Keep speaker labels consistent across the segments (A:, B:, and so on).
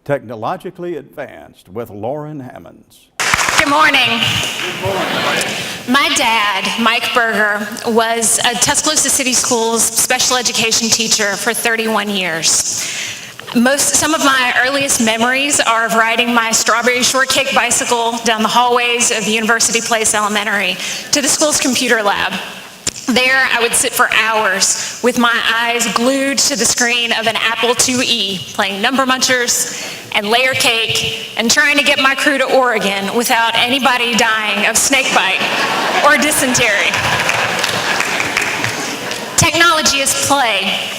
A: Technologically Advanced with Laren Hammonds.
B: Good morning. My dad, Mike Berger, was a Tuscaloosa City Schools special education teacher for 31 years. Some of my earliest memories are of riding my strawberry shortcake bicycle down the hallways of University Place Elementary to the school's computer lab. There, I would sit for hours with my eyes glued to the screen of an Apple IIe, playing number munchers and layer cake and trying to get my crew to Oregon without anybody dying of snakebite or dysentery. Technology is play.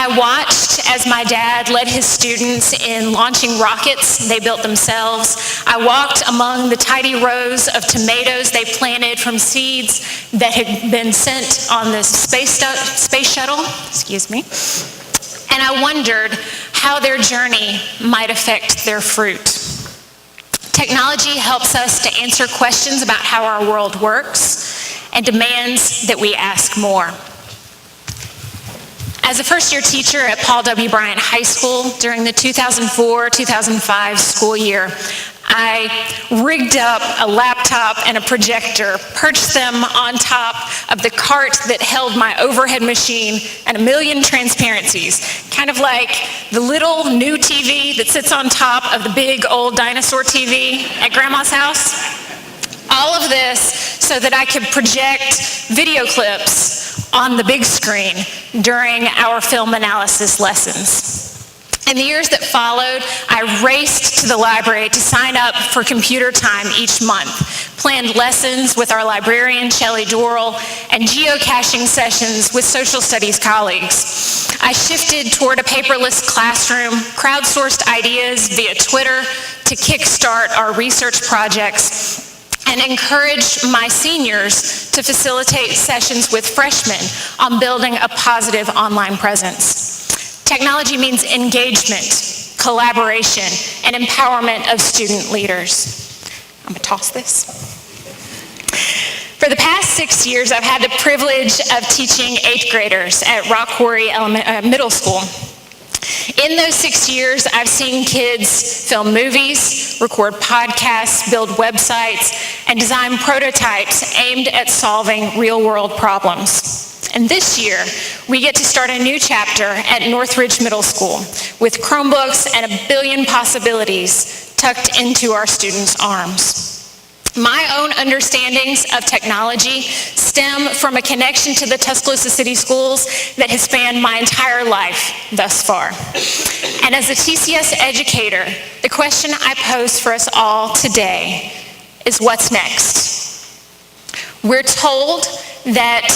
B: I watched as my dad led his students in launching rockets they built themselves. I walked among the tidy rows of tomatoes they planted from seeds that had been sent on the space shuttle, and I wondered how their journey might affect their fruit. Technology helps us to answer questions about how our world works and demands that we ask more. As a first-year teacher at Paul W. Bryant High School during the 2004-2005 school year, I rigged up a laptop and a projector, perched them on top of the cart that held my overhead machine and a million transparencies, kind of like the little new TV that sits on top of the big old dinosaur TV at Grandma's house. All of this so that I could project video clips on the big screen during our film analysis lessons. In the years that followed, I raced to the library to sign up for computer time each month, planned lessons with our librarian, Shelley Dorrell, and geocaching sessions with social studies colleagues. I shifted toward a paperless classroom, crowdsourced ideas via Twitter to kickstart our research projects, and encourage my seniors to facilitate sessions with freshmen on building a positive online presence. Technology means engagement, collaboration, and empowerment of student leaders. I'm gonna toss this. For the past 6 years, I've had the privilege of teaching 8th graders at Rock Quarry Middle School. In those 6 years, I've seen kids film movies, record podcasts, build websites, and design prototypes aimed at solving real-world problems. And this year, we get to start a new chapter at Northridge Middle School with Chromebooks and a billion possibilities tucked into our students' arms. My own understandings of technology stem from a connection to the Tuscaloosa City Schools that has spanned my entire life thus far. And as a TCS educator, the question I pose for us all today is what's next? We're told that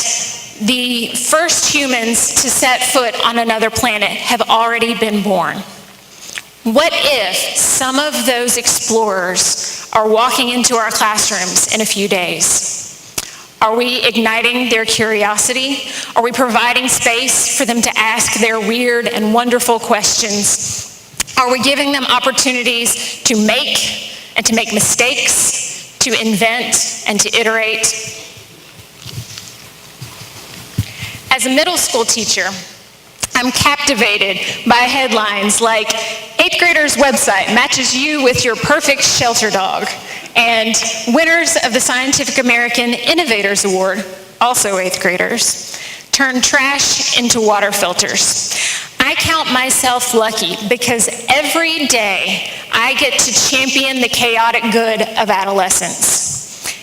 B: the first humans to set foot on another planet have already been born. What if some of those explorers are walking into our classrooms in a few days? Are we igniting their curiosity? Are we providing space for them to ask their weird and wonderful questions? Are we giving them opportunities to make mistakes, to invent, and to iterate? As a middle school teacher, I'm captivated by headlines like, 8th grader's website matches you with your perfect shelter dog, and winners of the Scientific American Innovators Award, also 8th graders, turn trash into water filters. I count myself lucky because every day I get to champion the chaotic good of adolescence.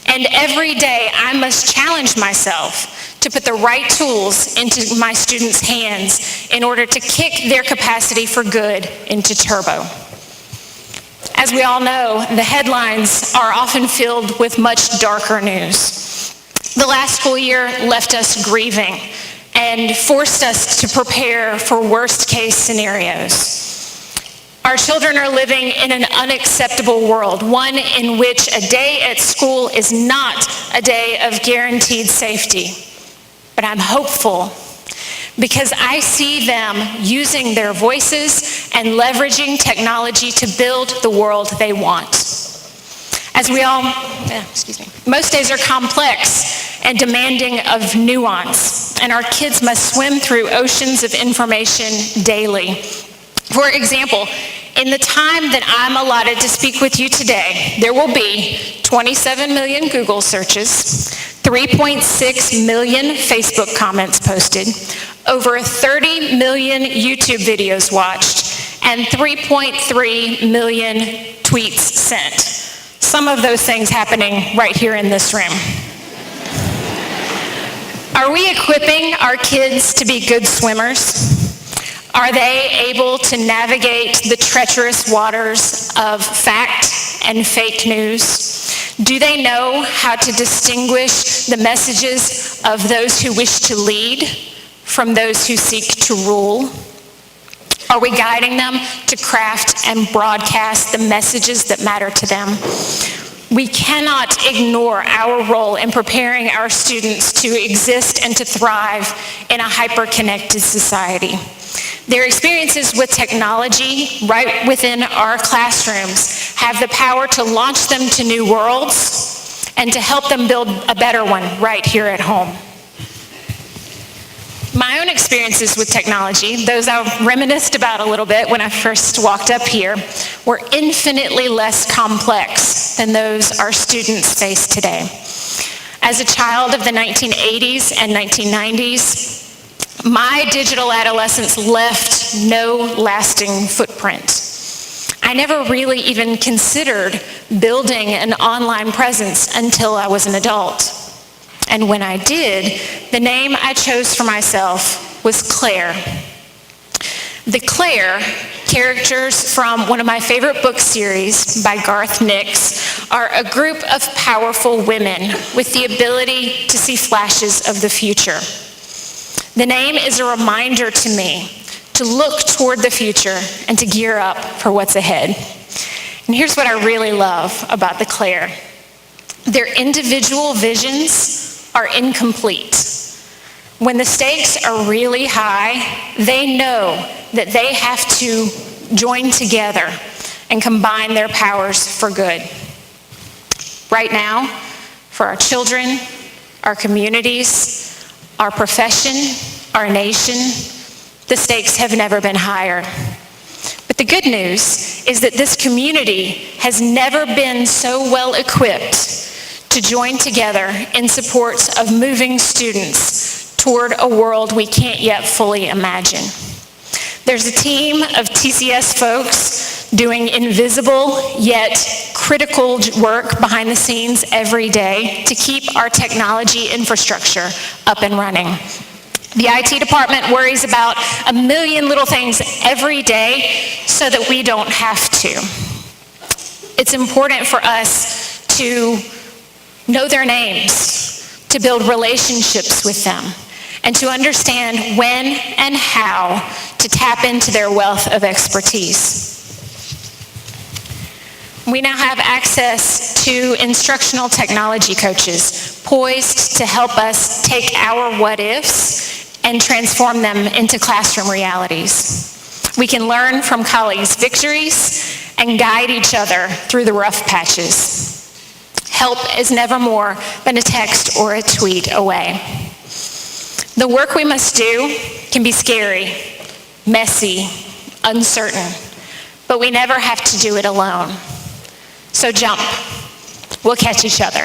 B: And every day I must challenge myself to put the right tools into my students' hands in order to kick their capacity for good into turbo. As we all know, the headlines are often filled with much darker news. The last school year left us grieving and forced us to prepare for worst-case scenarios. Our children are living in an unacceptable world, one in which a day at school is not a day of guaranteed safety. But I'm hopeful because I see them using their voices and leveraging technology to build the world they want. As we all, most days are complex and demanding of nuance, and our kids must swim through oceans of information daily. For example, In the time that I'm allotted to speak with you today, there will be 27 million Google searches, 3.6 million Facebook comments posted, over 30 million YouTube videos watched, and 3.3 million tweets sent. Some of those things happening right here in this room. Are we equipping our kids to be good swimmers? Are they able to navigate the treacherous waters of fact and fake news? Do they know how to distinguish the messages of those who wish to lead from those who seek to rule? Are we guiding them to craft and broadcast the messages that matter to them? We cannot ignore our role in preparing our students to exist and to thrive in a hyper-connected society. Their experiences with technology right within our classrooms have the power to launch them to new worlds and to help them build a better one right here at home. My own experiences with technology, those I reminisced about a little bit when I first walked up here, were infinitely less complex than those our students face today. As a child of the 1980s and 1990s, my digital adolescence left no lasting footprint. I never really even considered building an online presence until I was an adult. And when I did, the name I chose for myself was Claire. The Claire characters from one of my favorite book series by Garth Nix are a group of powerful women with the ability to see flashes of the future. The name is a reminder to me to look toward the future and to gear up for what's ahead. And here's what I really love about the Claire. Their individual visions are incomplete. When the stakes are really high, they know that they have to join together and combine their powers for good. Right now, for our children, our communities, our profession, our nation, the stakes have never been higher. But the good news is that this community has never been so well equipped to join together in support of moving students toward a world we can't yet fully imagine. There's a team of TCS folks doing invisible yet critical work behind the scenes every day to keep our technology infrastructure up and running. The IT department worries about a million little things every day so that we don't have to. It's important for us to know their names, to build relationships with them, and to understand when and how to tap into their wealth of expertise. We now have access to instructional technology coaches poised to help us take our what-ifs and transform them into classroom realities. We can learn from colleagues' victories and guide each other through the rough patches. Help is never more than a text or a tweet away. The work we must do can be scary, messy, uncertain, but we never have to do it alone. So jump. We'll catch each other.